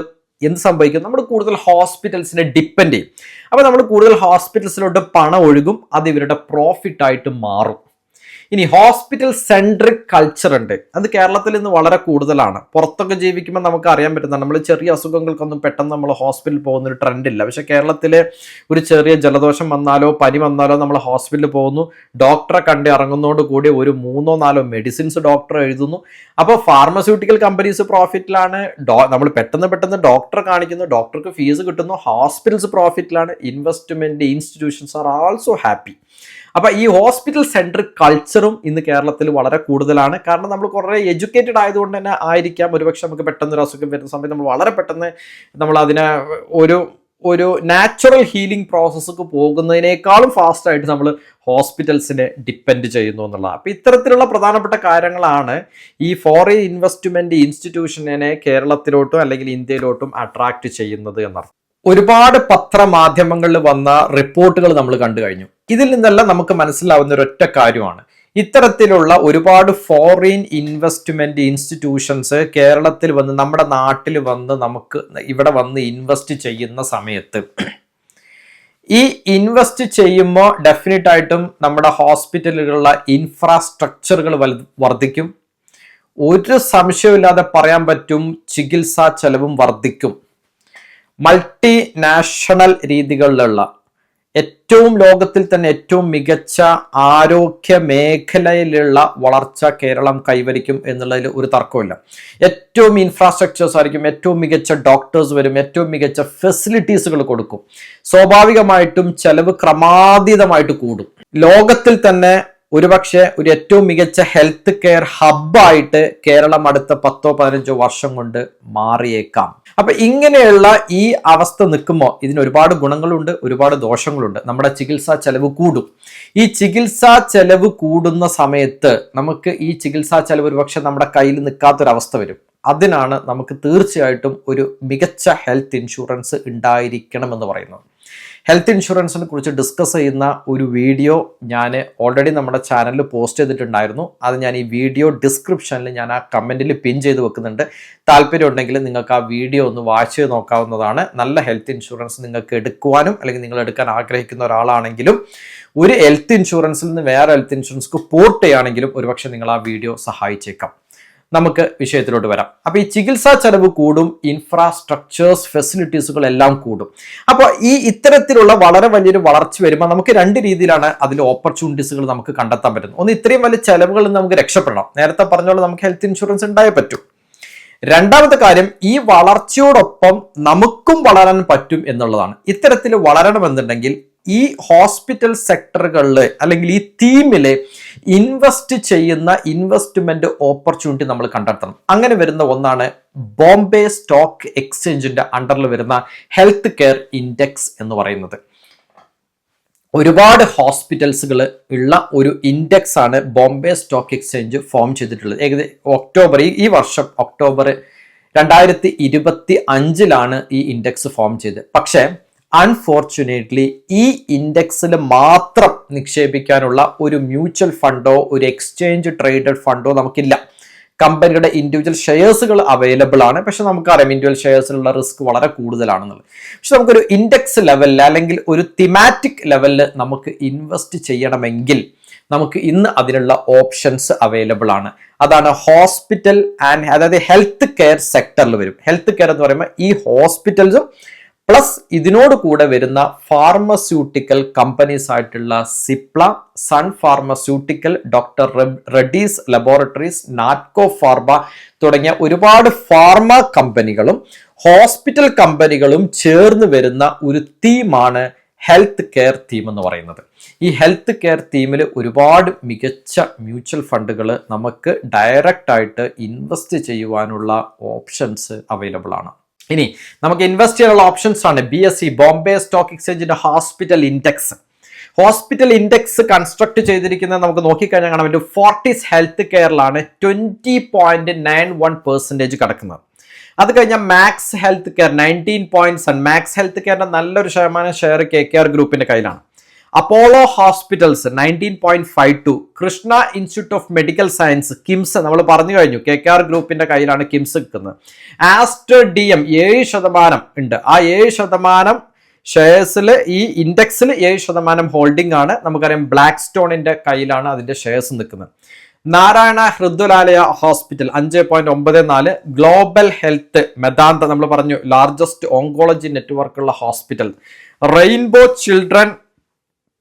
സംഭവിക്കും? നമ്മൾ കൂടുതൽ ഹോസ്പിറ്റൽസിനെ ഡിപ്പെൻഡ് ചെയ്യും. അപ്പോൾ നമ്മൾ കൂടുതൽ ഹോസ്പിറ്റൽസിലോട്ട് പണം ഒഴുകും, അത് ഇവരുടെ പ്രോഫിറ്റ് ആയിട്ട് മാറും. ഇനി ഹോസ്പിറ്റൽ സെൻട്രിക് കൾച്ചർ ഉണ്ട്, അത് കേരളത്തിൽ ഇന്ന് വളരെ കൂടുതലാണ്. പുറത്തൊക്കെ ജീവിക്കുമ്പോൾ നമുക്ക് അറിയാൻ പറ്റുന്നതാണ്, നമ്മൾ ചെറിയ അസുഖങ്ങൾക്കൊന്നും പെട്ടെന്ന് നമ്മൾ ഹോസ്പിറ്റലിൽ പോകുന്ന ഒരു ട്രെൻഡ് ഇല്ല. പക്ഷെ കേരളത്തിൽ ഒരു ചെറിയ ജലദോഷം വന്നാലോ പനി വന്നാലോ നമ്മൾ ഹോസ്പിറ്റലിൽ പോകുന്നു, ഡോക്ടറെ കണ്ട് ഇറങ്ങുന്നതോട് കൂടി ഒരു 3-4 മെഡിസിൻസ് ഡോക്ടർ എഴുതുന്നു. അപ്പോൾ ഫാർമസ്യൂട്ടിക്കൽ കമ്പനീസ് പ്രോഫിറ്റിലാണ്, നമ്മൾ പെട്ടെന്ന് ഡോക്ടറെ കാണിക്കുന്നു, ഡോക്ടർക്ക് ഫീസ് കിട്ടുന്നു, ഹോസ്പിറ്റൽസ് പ്രോഫിറ്റിലാണ്, investment institutions are also happy. അപ്പൊ ഈ ഹോസ്പിറ്റൽ സെൻട്രിക് കൾച്ചറും ഇന്ന് കേരളത്തിൽ വളരെ കൂടുതലാണ്. കാരണം നമ്മൾ കുറേ എഡ്യൂക്കേറ്റഡ് ആയതുകൊണ്ട് തന്നെ ആയിരിക്കാം, ഒരുപക്ഷെ നമുക്ക് പെട്ടെന്ന് ഒരു അസുഖം വരുന്ന സമയത്ത് നമ്മൾ വളരെ പെട്ടെന്ന് നമ്മൾ അതിനെ ഒരു നാച്ചുറൽ ഹീലിംഗ് പ്രോസസ്സൊക്കെ പോകുന്നതിനേക്കാളും ഫാസ്റ്റ് ആയിട്ട് നമ്മൾ ഹോസ്പിറ്റൽസിനെ ഡിപ്പെൻഡ് ചെയ്യുന്നു എന്നുള്ളത്. അപ്പോൾ ഇത്തരത്തിലുള്ള പ്രധാനപ്പെട്ട കാര്യങ്ങളാണ് ഈ ഫോറിൻ ഇൻവെസ്റ്റ്മെന്റ് ഇൻസ്റ്റിറ്റ്യൂഷനെ കേരളത്തിലോട്ടും അല്ലെങ്കിൽ ഇന്ത്യയിലോട്ടും അട്രാക്ട് ചെയ്യുന്നത് എന്നർത്ഥം. ഒരുപാട് പത്രമാധ്യമങ്ങളിൽ വന്ന റിപ്പോർട്ടുകൾ നമ്മൾ കണ്ടു കഴിഞ്ഞു. ഇതിൽ നിന്നെല്ലാം നമുക്ക് മനസ്സിലാവുന്ന ഒരൊറ്റ കാര്യമാണ്, ഇത്തരത്തിലുള്ള ഒരുപാട് ഫോറിൻ ഇൻവെസ്റ്റ്മെന്റ് ഇൻസ്റ്റിറ്റ്യൂഷൻസ് കേരളത്തിൽ വന്ന് നമ്മുടെ നാട്ടിൽ വന്ന് നമുക്ക് ഇവിടെ വന്ന് ഇൻവെസ്റ്റ് ചെയ്യുന്ന സമയത്ത് ഈ ഇൻവെസ്റ്റ് ചെയ്യുമ്പോൾ ഡെഫിനറ്റ് ആയിട്ടും നമ്മുടെ ഹോസ്പിറ്റലുകളിലുള്ള ഇൻഫ്രാസ്ട്രക്ചറുകൾ വർദ്ധിക്കും. ഒരു സംശയമില്ലാതെ പറയാൻ പറ്റും, ചികിത്സാ ചെലവും വർദ്ധിക്കും. മൾട്ടി നാഷണൽ രീതികളിലുള്ള ലോകത്തിൽ തന്നെ ഏറ്റവും മികച്ച ആരോഗ്യ മേഖലയിലുള്ള വളർച്ച കേരളം കൈവരിക്കും എന്നുള്ളതിൽ ഒരു തർക്കമില്ല. ഏറ്റവും ഇൻഫ്രാസ്ട്രക്ചേഴ്സ് ആയിരിക്കും, ഏറ്റവും മികച്ച ഡോക്ടേഴ്സ് വരും, ഏറ്റവും മികച്ച ഫെസിലിറ്റീസുകൾ കൊടുക്കും. സ്വാഭാവികമായിട്ടും ചെലവ് ക്രമാതീതമായിട്ട് കൂടും. ലോകത്തിൽ തന്നെ ഒരുപക്ഷെ ഒരു ഏറ്റവും മികച്ച ഹെൽത്ത് കെയർ ഹബ്ബായിട്ട് കേരളം അടുത്ത 10-15 വർഷം കൊണ്ട് മാറിയേക്കാം. അപ്പൊ ഇങ്ങനെയുള്ള ഈ അവസ്ഥ നിൽക്കുമ്പോൾ ഇതിന് ഒരുപാട് ഗുണങ്ങളുണ്ട്, ഒരുപാട് ദോഷങ്ങളുണ്ട്. നമ്മുടെ ചികിത്സാ ചെലവ് കൂടും. ഈ ചികിത്സാ ചെലവ് കൂടുന്ന സമയത്ത് നമുക്ക് ഈ ചികിത്സാ ചെലവ് ഒരുപക്ഷെ നമ്മുടെ കയ്യിൽ നിൽക്കാത്തൊരവസ്ഥ വരും. അതിനാണ് നമുക്ക് തീർച്ചയായിട്ടും ഒരു മികച്ച ഹെൽത്ത് ഇൻഷുറൻസ് ഉണ്ടായിരിക്കണം എന്ന് പറയുന്നത്. ഹെൽത്ത് ഇൻഷുറൻസിനെ കുറിച്ച് ഡിസ്കസ് ചെയ്യുന്ന ഒരു വീഡിയോ ഞാൻ ഓൾറെഡി നമ്മുടെ ചാനലിൽ പോസ്റ്റ് ചെയ്തിട്ടുണ്ടായിരുന്നു. അത് ഞാൻ ഈ വീഡിയോ ഡിസ്ക്രിപ്ഷനിൽ ഞാൻ ആ കമൻറ്റിൽ പിൻ ചെയ്ത് വെക്കുന്നുണ്ട്. താല്പര്യം ഉണ്ടെങ്കിൽ നിങ്ങൾക്ക് ആ വീഡിയോ ഒന്ന് വാച്ച് ചെയ്ത് നോക്കാവുന്നതാണ്. നല്ല ഹെൽത്ത് ഇൻഷുറൻസ് നിങ്ങൾക്ക് എടുക്കുവാനും അല്ലെങ്കിൽ നിങ്ങൾ എടുക്കാൻ ആഗ്രഹിക്കുന്ന ഒരാളാണെങ്കിലും ഒരു ഹെൽത്ത് ഇൻഷുറൻസിൽ നിന്ന് വേറെ ഹെൽത്ത് ഇൻഷുറൻസ്ക്ക് പോർട്ട് ചെയ്യുകയാണെങ്കിലും ഒരുപക്ഷെ നിങ്ങൾ ആ വീഡിയോ സഹായിച്ചേക്കാം. നമുക്ക് വിഷയത്തിലോട്ട് വരാം. അപ്പൊ ഈ ചികിത്സാ ചെലവ് കൂടും, ഇൻഫ്രാസ്ട്രക്ചേഴ്സ് ഫെസിലിറ്റീസുകൾ എല്ലാം കൂടും. അപ്പോൾ ഈ ഇത്തരത്തിലുള്ള വളരെ വലിയൊരു വളർച്ച വരുമ്പോൾ നമുക്ക് 2 രീതിയിലാണ് അതിൽ ഓപ്പർച്യൂണിറ്റീസുകൾ നമുക്ക് കണ്ടെത്താൻ പറ്റുന്നത്. ഒന്ന്, ഇത്രയും വലിയ ചെലവുകളിൽ നിന്ന് നമുക്ക് രക്ഷപ്പെടണം. നേരത്തെ പറഞ്ഞോളൂ, നമുക്ക് ഹെൽത്ത് ഇൻഷുറൻസ് ഉണ്ടായേ പറ്റൂ. രണ്ടാമത്തെ കാര്യം, ഈ വളർച്ചയോടൊപ്പം നമുക്കും വളരാൻ പറ്റും എന്നുള്ളതാണ്. ഇത്തരത്തിൽ വളരണമെന്നുണ്ടെങ്കിൽ ഈ ഹോസ്പിറ്റൽ സെക്ടറുകളിൽ അല്ലെങ്കിൽ ഈ തീമില് ഇൻവെസ്റ്റ് ചെയ്യുന്ന ഇൻവെസ്റ്റ്മെന്റ് ഓപ്പർച്യൂണിറ്റി നമ്മൾ കണ്ടെത്തണം. അങ്ങനെ വരുന്ന ഒന്നാണ് ബോംബെ സ്റ്റോക്ക് എക്സ്ചേഞ്ചിന്റെ അണ്ടറിൽ വരുന്ന ഹെൽത്ത് കെയർ ഇൻഡെക്സ് എന്ന് പറയുന്നത്. ഒരുപാട് ഹോസ്പിറ്റൽസുകൾ ഉള്ള ഒരു ഇൻഡെക്സ് ആണ് ബോംബെ സ്റ്റോക്ക് എക്സ്ചേഞ്ച് ഫോം ചെയ്തിട്ടുള്ളത്. ഏകദേശം ഈ വർഷം ഒക്ടോബർ 2025 ഈ ഇൻഡെക്സ് ഫോം ചെയ്തത്. പക്ഷേ അൺഫോർച്ചുനേറ്റ്ലി ഈ ഇൻഡെക്സിൽ മാത്രം നിക്ഷേപിക്കാനുള്ള ഒരു മ്യൂച്വൽ ഫണ്ടോ ഒരു എക്സ്ചേഞ്ച് ട്രേഡഡ് ഫണ്ടോ നമുക്കില്ല. കമ്പനിയുടെ ഇൻഡിവിജ്വൽ ഷെയർസുകൾ അവൈലബിൾ ആണ്. പക്ഷെ നമുക്കറിയാം ഇൻഡിവിജ്വൽ ഷെയർസിലുള്ള റിസ്ക് വളരെ കൂടുതലാണെന്നുള്ളത്. പക്ഷെ നമുക്കൊരു ഇൻഡെക്സ് ലെവലിൽ അല്ലെങ്കിൽ ഒരു തിമാറ്റിക് ലെവലിൽ നമുക്ക് ഇൻവെസ്റ്റ് ചെയ്യണമെങ്കിൽ നമുക്ക് ഇന്ന് അതിനുള്ള ഓപ്ഷൻസ് അവൈലബിൾ ആണ്. അതാണ് ഹോസ്പിറ്റൽ ആൻഡ് അതായത് ഹെൽത്ത് കെയർ സെക്ടറിൽ വരും. ഹെൽത്ത് കെയർ എന്ന് പറയുമ്പോൾ ഈ ഹോസ്പിറ്റൽസും പ്ലസ് ഇതിനോട് കൂടെ വരുന്ന ഫാർമസ്യൂട്ടിക്കൽ കമ്പനീസ് ആയിട്ടുള്ള Cipla, Sun Pharmaceutical, doctor Reddy's laboratories, Natco pharma തുടങ്ങിയ ഒരുപാട് ഫാർമ കമ്പനികളും ഹോസ്പിറ്റൽ കമ്പനികളും ചേർന്ന് വരുന്ന ഒരു തീമാണ് ഹെൽത്ത് കെയർ തീം എന്ന് പറയുന്നത്. ഈ ഹെൽത്ത് കെയർ തീമിൽ ഒരുപാട് മികച്ച മ്യൂച്വൽ ഫണ്ടുകൾ നമുക്ക് ഡയറക്റ്റ് ആയിട്ട് ഇൻവെസ്റ്റ് ചെയ്യുവാനുള്ള ഓപ്ഷൻസ് അവൈലബിൾ ആണ്. ഇനി നമുക്ക് ഇൻവെസ്റ്റ് ചെയ്യാനുള്ള ഓപ്ഷൻസ് ആണ് BSE ബോംബെ സ്റ്റോക്ക് എക്സ്ചേഞ്ചിന്റെ hospital index. Hospital index construct ചെയ്തിരിക്കുന്നത് നമുക്ക് നോക്കിക്കഴിഞ്ഞാൽ കാണാൻ പറ്റും ഫോർട്ടിസ് ഹെൽത്ത് കെയറിലാണ് 20.91% കിടക്കുന്നത്. അത് കഴിഞ്ഞാൽ Max Health Care 19.7, Max Health കെയറിന്റെ നല്ലൊരു ശതമാനം ഷെയർ KKR ഗ്രൂപ്പിന്റെ കയ്യിലാണ്. Apollo Hospitals 19.52, Krishna Institute of Medical Science KIMS നമ്മൾ പറഞ്ഞു കഴിഞ്ഞു, KKR ഗ്രൂപ്പിന്റെ കയ്യിലാണ് കിംസ് നിൽക്കുന്നത്. ആസ്റ്റർ DM 7% ഉണ്ട്. ആ 7% ഷെയർസിൽ ഈ ഇൻഡെക്സിൽ 7% ഹോൾഡിംഗ് ആണ്. നമുക്കറിയാം ബ്ലാക്ക് സ്റ്റോണിന്റെ കയ്യിലാണ് അതിന്റെ ഷെയർസ് നിൽക്കുന്നത്. Narayana Hrudayalaya Hospital 5.94, Global Health Medanta നമ്മൾ പറഞ്ഞു ലാർജസ്റ്റ് ഓങ്കോളജി നെറ്റ്വർക്ക് ഉള്ള hospital, Rainbow Children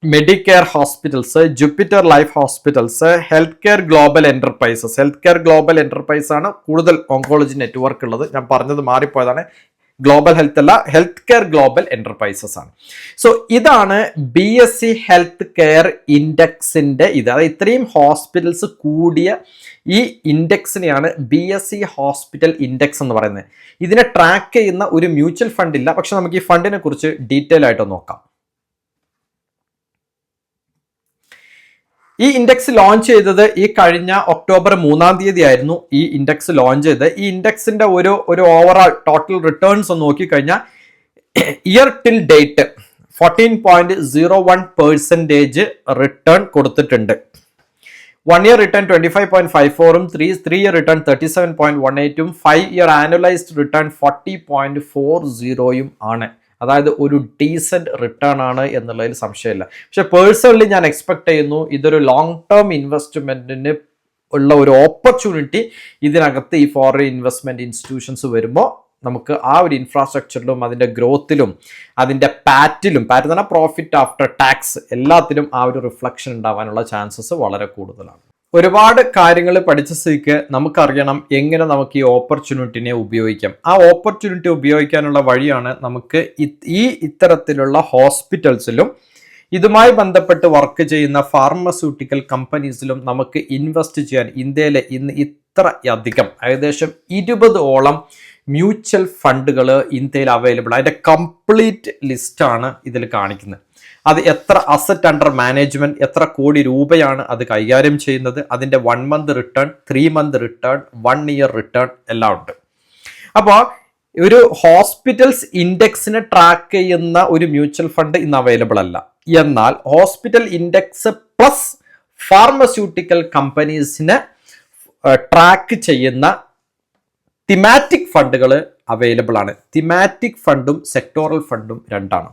Medicare Hospitals, Jupiter Life Hospitals, Health Care Global Enterprises. Health Care Global Enterprise ആണ് കൂടുതൽ ഓങ്കോളജി നെറ്റ്വർക്ക് ഉള്ളത്. ഞാൻ പറഞ്ഞത് മാറിപ്പോയതാണ്, ഗ്ലോബൽ ഹെൽത്ത് അല്ല, ഹെൽത്ത് കെയർ ഗ്ലോബൽ എന്റർപ്രൈസസ് ആണ്. സോ ഇതാണ് BSE ഹെൽത്ത് കെയർ ഇൻഡെക്സിന്റെ ഇത്. അതായത് ഇത്രയും ഹോസ്പിറ്റൽസ് കൂടിയ ഈ ഇൻഡെക്സിനെയാണ് BSE ഹോസ്പിറ്റൽ ഇൻഡെക്സ് എന്ന് പറയുന്നത്. ഇതിനെ ട്രാക്ക് ചെയ്യുന്ന ഒരു മ്യൂച്വൽ ഫണ്ട് ഇല്ല. പക്ഷെ നമുക്ക് ഈ ഫണ്ടിനെ കുറിച്ച് ഡീറ്റെയിൽ ആയിട്ട് നോക്കാം. ഈ ഇൻഡെക്സ് ലോഞ്ച് ചെയ്തത് ഈ കഴിഞ്ഞ ഒക്ടോബർ 3 ആയിരുന്നു ഈ ഇൻഡെക്സ് ലോഞ്ച് ചെയ്തത്. ഈ ഇൻഡെക്സിന്റെ ഒരു ഓവറോൾ ടോട്ടൽ റിട്ടേൺസ് ഒന്ന് നോക്കിക്കഴിഞ്ഞാൽ ഇയർ ടിൽ ഡേറ്റ് 14.01% റിട്ടേൺ കൊടുത്തിട്ടുണ്ട്. 1 ഇയർ റിട്ടേൺ 25.54ഉം 3 ഇയർ റിട്ടേൺ 37.18ഉം 5 ഇയർ ആനുവലൈസ്ഡ് റിട്ടേൺ 40.40യും ആണ്. അതായത് ഒരു ഡീസെന്റ് റിട്ടേൺ ആണ് എന്നുള്ളതിൽ സംശയമില്ല. പക്ഷെ പേഴ്സണലി ഞാൻ എക്സ്പെക്ട് ചെയ്യുന്നു ഇതൊരു ലോങ് ടേം ഇൻവെസ്റ്റ്മെന്റിന് ഉള്ള ഒരു ഓപ്പർച്യൂണിറ്റി ഇതിനകത്ത് ഈ ഫോറിൻ ഇൻവെസ്റ്റ്മെന്റ് ഇൻസ്റ്റിറ്റ്യൂഷൻസ് വരുമ്പോൾ നമുക്ക് ആ ഒരു ഇൻഫ്രാസ്ട്രക്ചറിലും അതിന്റെ ഗ്രോത്തിലും അതിന്റെ പാറ്റ് എന്ന് പറഞ്ഞാൽ പ്രോഫിറ്റ് ആഫ്റ്റർ ടാക്സ് എല്ലാത്തിലും ആ ഒരു റിഫ്ലക്ഷൻ ഉണ്ടാവാനുള്ള ചാൻസസ് വളരെ കൂടുതലാണ്. ഒരുപാട് കാര്യങ്ങൾ പഠിച്ച സ്ഥിതിക്ക് നമുക്കറിയണം എങ്ങനെ നമുക്ക് ഈ ഓപ്പർച്യൂണിറ്റിനെ ഉപയോഗിക്കാം. ആ ഓപ്പർച്യൂണിറ്റി ഉപയോഗിക്കാനുള്ള വഴിയാണ് നമുക്ക് ഇത്തരത്തിലുള്ള ഹോസ്പിറ്റൽസിലും ഇതുമായി ബന്ധപ്പെട്ട് വർക്ക് ചെയ്യുന്ന ഫാർമസ്യൂട്ടിക്കൽ കമ്പനീസിലും നമുക്ക് ഇൻവെസ്റ്റ് ചെയ്യാൻ ഇന്ത്യയിലെ ഇന്ന് ഇത്ര അധികം ഏകദേശം 20ഓളം മ്യൂച്വൽ ഫണ്ടുകൾ ഇന്ത്യയിൽ അവൈലബിൾ. അതിന്റെ കംപ്ലീറ്റ് ലിസ്റ്റാണ് ഇതിൽ കാണിക്കുന്നത്. അത് എത്ര അസറ്റ് അണ്ടർ മാനേജ്മെന്റ്, എത്ര കോടി രൂപയാണ് അത് കൈകാര്യം ചെയ്യുന്നത്, അതിന്റെ 1 month return, 3 month return, 1 year return എല്ലാം ഉണ്ട്. അപ്പോൾ ഒരു ഹോസ്പിറ്റൽസ് ഇൻഡെക്സിനെ ട്രാക്ക് ചെയ്യുന്ന ഒരു മ്യൂച്വൽ ഫണ്ട് ഇന്ന് അവൈലബിൾ അല്ല. എന്നാൽ ഹോസ്പിറ്റൽ ഇൻഡെക്സ് പ്ലസ് ഫാർമസ്യൂട്ടിക്കൽ കമ്പനീസിനെ ട്രാക്ക് ചെയ്യുന്ന തിമാറ്റിക് ഫണ്ടുകൾ അവൈലബിൾ ആണ്. തിമാറ്റിക് ഫണ്ടും സെക്ടോറൽ ഫണ്ടും രണ്ടാണ്.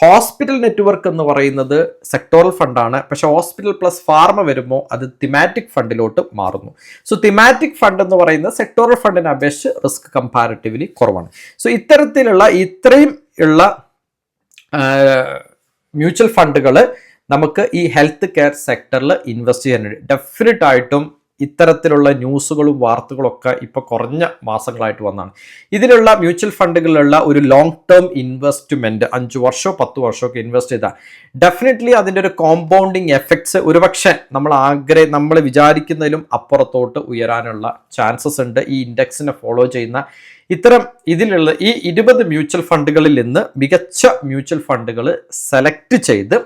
ഹോസ്പിറ്റൽ നെറ്റ്വർക്ക് എന്ന് പറയുന്നത് സെക്ടോറൽ ഫണ്ടാണ്. പക്ഷെ ഹോസ്പിറ്റൽ പ്ലസ് ഫാർമ വരുമ്പോൾ അത് തിമാറ്റിക് ഫണ്ടിലോട്ട് മാറുന്നു. സോ തിമാറ്റിക് ഫണ്ട് എന്ന് പറയുന്നത് സെക്ടോറൽ ഫണ്ടിനെ അപേക്ഷിച്ച് റിസ്ക് കമ്പാരിറ്റീവ്ലി കുറവാണ്. സോ ഇത്തരത്തിലുള്ള ഇത്രയും ഉള്ള മ്യൂച്വൽ ഫണ്ടുകൾ നമുക്ക് ഈ ഹെൽത്ത് കെയർ സെക്ടറിൽ ഇൻവെസ്റ്റ് ചെയ്യാനുണ്ട്. ഡെഫിനറ്റ് ആയിട്ടും ഇത്തരത്തിലുള്ള ന്യൂസുകളും വാർത്തകളൊക്കെ ഇപ്പോൾ കുറഞ്ഞ മാസങ്ങളായിട്ട് വന്നതാണ്. ഇതിലുള്ള മ്യൂച്വൽ ഫണ്ടുകളിലുള്ള ഒരു ലോങ് ടേം ഇൻവെസ്റ്റ്മെന്റ് 5 വർഷമോ 10 വർഷമൊക്കെ ഇൻവെസ്റ്റ് ചെയ്താൽ ഡെഫിനറ്റ്ലി അതിൻ്റെ ഒരു കോമ്പൗണ്ടിങ് എഫക്ട്സ് ഒരുപക്ഷെ നമ്മൾ വിചാരിക്കുന്നതിലും അപ്പുറത്തോട്ട് ഉയരാനുള്ള ചാൻസസ് ഉണ്ട്. ഈ ഇൻഡെക്സിനെ ഫോളോ ചെയ്യുന്ന ഇതിലുള്ള ഈ 20 മ്യൂച്വൽ ഫണ്ടുകളിൽ നിന്ന് മികച്ച മ്യൂച്വൽ ഫണ്ടുകൾ സെലക്ട് ചെയ്ത്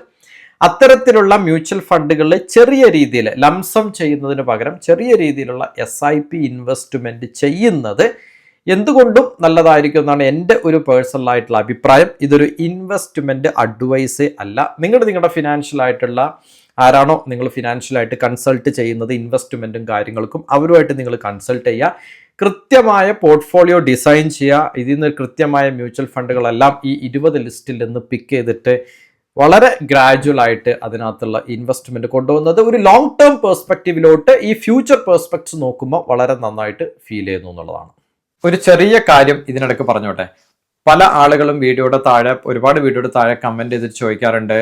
അത്തരത്തിലുള്ള മ്യൂച്വൽ ഫണ്ടുകളിൽ ചെറിയ രീതിയിൽ ലംസം ചെയ്യുന്നതിന് പകരം ചെറിയ രീതിയിലുള്ള SIP ഇൻവെസ്റ്റ്മെന്റ് ചെയ്യുന്നത് എന്തുകൊണ്ടും നല്ലതായിരിക്കും എന്നാണ് എൻ്റെ ഒരു പേഴ്സണൽ ആയിട്ടുള്ള അഭിപ്രായം. ഇതൊരു ഇൻവെസ്റ്റ്മെന്റ് അഡ്വൈസ് അല്ല. നിങ്ങളുടെ ഫിനാൻഷ്യൽ ആയിട്ടുള്ള ആരാണോ നിങ്ങൾ ഫിനാൻഷ്യലായിട്ട് കൺസൾട്ട് ചെയ്യുന്നത് ഇൻവെസ്റ്റ്മെന്റും കാര്യങ്ങൾക്കും അവരുമായിട്ട് നിങ്ങൾ കൺസൾട്ട് ചെയ്യുക. കൃത്യമായ പോർട്ട്ഫോളിയോ ഡിസൈൻ ചെയ്യുക. ഇതിൽ നിന്ന് കൃത്യമായ മ്യൂച്വൽ ഫണ്ടുകളെല്ലാം ഈ 20 ലിസ്റ്റിൽ നിന്ന് പിക്ക് ചെയ്തിട്ട് വളരെ ഗ്രാജുവൽ ആയിട്ട് അതിനകത്തുള്ള ഇൻവെസ്റ്റ്മെന്റ് കൊണ്ടുപോകുന്നത് ഒരു ലോങ് ടേം പെർസ്പെക്റ്റീവിലോട്ട് ഈ ഫ്യൂച്ചർ പെർസ്പെക്ട്സ് നോക്കുമ്പോൾ വളരെ നന്നായിട്ട് ഫീൽ ചെയ്യുന്നു എന്നുള്ളതാണ്. ഒരു ചെറിയ കാര്യം ഇതിനിടയ്ക്ക് പറഞ്ഞോട്ടെ. പല ആളുകളും ഒരുപാട് വീഡിയോയുടെ താഴെ കമന്റ് ചെയ്തിട്ട് ചോദിക്കാറുണ്ട്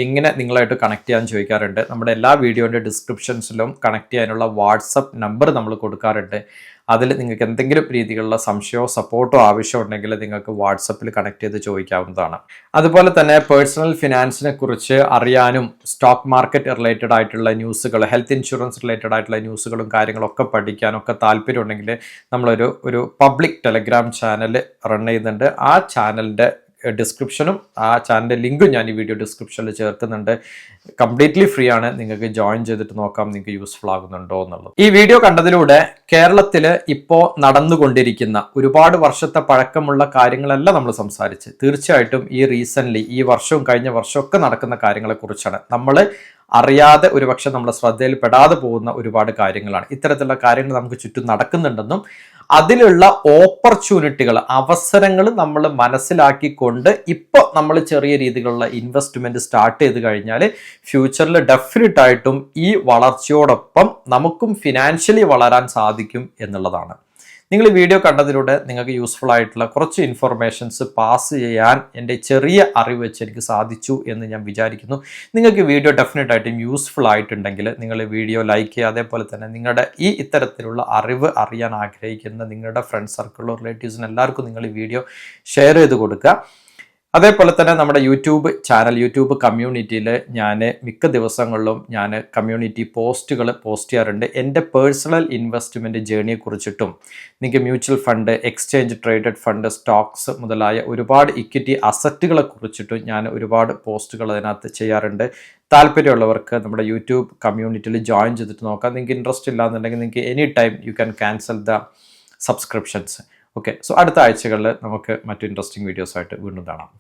എങ്ങനെ നിങ്ങളായിട്ട് കണക്ട് ചെയ്യാൻ ചോദിക്കാറുണ്ട്. നമ്മുടെ എല്ലാ വീഡിയോയുടെ ഡിസ്ക്രിപ്ഷൻസിലും കണക്ട് ചെയ്യാനുള്ള വാട്സപ്പ് നമ്പർ നമ്മൾ കൊടുക്കാറുണ്ട്. അതിൽ നിങ്ങൾക്ക് എന്തെങ്കിലും രീതിയിലുള്ള സംശയമോ സപ്പോർട്ടോ ആവശ്യമുണ്ടെങ്കിൽ നിങ്ങൾക്ക് വാട്സപ്പിൽ കണക്ട് ചെയ്ത് ചോദിക്കാവുന്നതാണ്. അതുപോലെ തന്നെ പേഴ്സണൽ ഫിനാൻസിനെ കുറിച്ച് അറിയാനും സ്റ്റോക്ക് മാർക്കറ്റ് റിലേറ്റഡ് ആയിട്ടുള്ള ന്യൂസുകൾ, ഹെൽത്ത് ഇൻഷുറൻസ് റിലേറ്റഡ് ആയിട്ടുള്ള ന്യൂസുകളും കാര്യങ്ങളൊക്കെ പഠിക്കാനൊക്കെ താല്പര്യമുണ്ടെങ്കിൽ നമ്മളൊരു പബ്ലിക് ടെലഗ്രാം ചാനൽ റൺ ചെയ്യുന്നുണ്ട്. ആ ചാനലിൻ്റെ ഡിസ്ക്രിപ്ഷനും ആ ചാനലിൻ്റെ ലിങ്കും ഞാൻ ഈ വീഡിയോ ഡിസ്ക്രിപ്ഷനിൽ ചേർക്കുന്നുണ്ട്. കംപ്ലീറ്റ്ലി ഫ്രീ ആണ്. നിങ്ങൾക്ക് ജോയിൻ ചെയ്തിട്ട് നോക്കാം നിങ്ങൾക്ക് യൂസ്ഫുൾ ആകുന്നുണ്ടോ എന്നുള്ളത്. ഈ വീഡിയോ കണ്ടതിലൂടെ കേരളത്തിൽ ഇപ്പോൾ നടന്നുകൊണ്ടിരിക്കുന്ന ഒരുപാട് വർഷത്തെ പഴക്കമുള്ള കാര്യങ്ങളെല്ലാം നമ്മൾ സംസാരിച്ച് തീർച്ചയായിട്ടും ഈ വർഷവും കഴിഞ്ഞ വർഷമൊക്കെ നടക്കുന്ന കാര്യങ്ങളെക്കുറിച്ചാണ്. നമ്മൾ അറിയാതെ ഒരുപക്ഷെ നമ്മുടെ ശ്രദ്ധയിൽ പെടാതെ പോകുന്ന ഒരുപാട് കാര്യങ്ങളാണ്. ഇത്തരത്തിലുള്ള കാര്യങ്ങൾ നമുക്ക് ചുറ്റും നടക്കുന്നുണ്ടെന്നും അതിലുള്ള ഓപ്പർച്യൂണിറ്റികൾ, അവസരങ്ങൾ നമ്മൾ മനസ്സിലാക്കിക്കൊണ്ട് ഇപ്പോൾ നമ്മൾ ചെറിയ രീതിയിലുള്ള ഇൻവെസ്റ്റ്മെന്റ് സ്റ്റാർട്ട് ചെയ്ത് കഴിഞ്ഞാൽ ഫ്യൂച്ചറിൽ ഡെഫിനറ്റ് ആയിട്ടും ഈ വളർച്ചയോടൊപ്പം നമുക്കും ഫിനാൻഷ്യലി വളരാൻ സാധിക്കും എന്നുള്ളതാണ്. നിങ്ങൾ ഈ വീഡിയോ കണ്ടതിലൂടെ നിങ്ങൾക്ക് യൂസ്ഫുൾ ആയിട്ടുള്ള കുറച്ച് ഇൻഫർമേഷൻസ് പാസ് ചെയ്യാൻ എൻ്റെ ചെറിയ അറിവ് വെച്ച് എനിക്ക് സാധിച്ചു എന്ന് ഞാൻ വിചാരിക്കുന്നു. നിങ്ങൾക്ക് വീഡിയോ ഡെഫിനറ്റ് ആയിട്ടും യൂസ്ഫുൾ ആയിട്ടുണ്ടെങ്കിൽ നിങ്ങൾ വീഡിയോ ലൈക്ക് ചെയ്യുക. അതേപോലെ തന്നെ നിങ്ങളുടെ ഈ ഇത്തരത്തിലുള്ള അറിവ് അറിയാൻ ആഗ്രഹിക്കുന്ന നിങ്ങളുടെ ഫ്രണ്ട്സ് സർക്കിളിലോ റിലേറ്റീവ്സിന് എല്ലാവർക്കും നിങ്ങൾ ഈ വീഡിയോ ഷെയർ ചെയ്ത് കൊടുക്കുക. അതേപോലെ തന്നെ നമ്മുടെ യൂട്യൂബ് ചാനൽ, യൂട്യൂബ് കമ്മ്യൂണിറ്റിയിൽ ഞാൻ മിക്ക ദിവസങ്ങളിലും ഞാൻ കമ്മ്യൂണിറ്റി പോസ്റ്റുകൾ പോസ്റ്റ് ചെയ്യാറുണ്ട്. എൻ്റെ പേഴ്സണൽ ഇൻവെസ്റ്റ്മെൻറ്റ് ജേണിയെ കുറിച്ചിട്ടും നിങ്ങൾക്ക് mutual fund, exchange traded fund, stocks മുതലായ ഒരുപാട് ഇക്വിറ്റി അസറ്റുകളെ കുറിച്ചിട്ടും ഞാൻ ഒരുപാട് പോസ്റ്റുകൾ അതിനകത്ത് ചെയ്യാറുണ്ട്. താല്പര്യമുള്ളവർക്ക് നമ്മുടെ യൂട്യൂബ് കമ്മ്യൂണിറ്റിയിൽ ജോയിൻ ചെയ്തിട്ട് നോക്കാം. നിങ്ങൾക്ക് ഇൻട്രസ്റ്റ് ഇല്ലാന്നുണ്ടെങ്കിൽ നിങ്ങൾക്ക് any time you can cancel the subscriptions. Okay, so അടുത്ത ആഴ്ചകളിൽ നമുക്ക് മറ്റു ഇൻട്രസ്റ്റിംഗ് വീഡിയോസായിട്ട് വീണ്ടും കാണാം.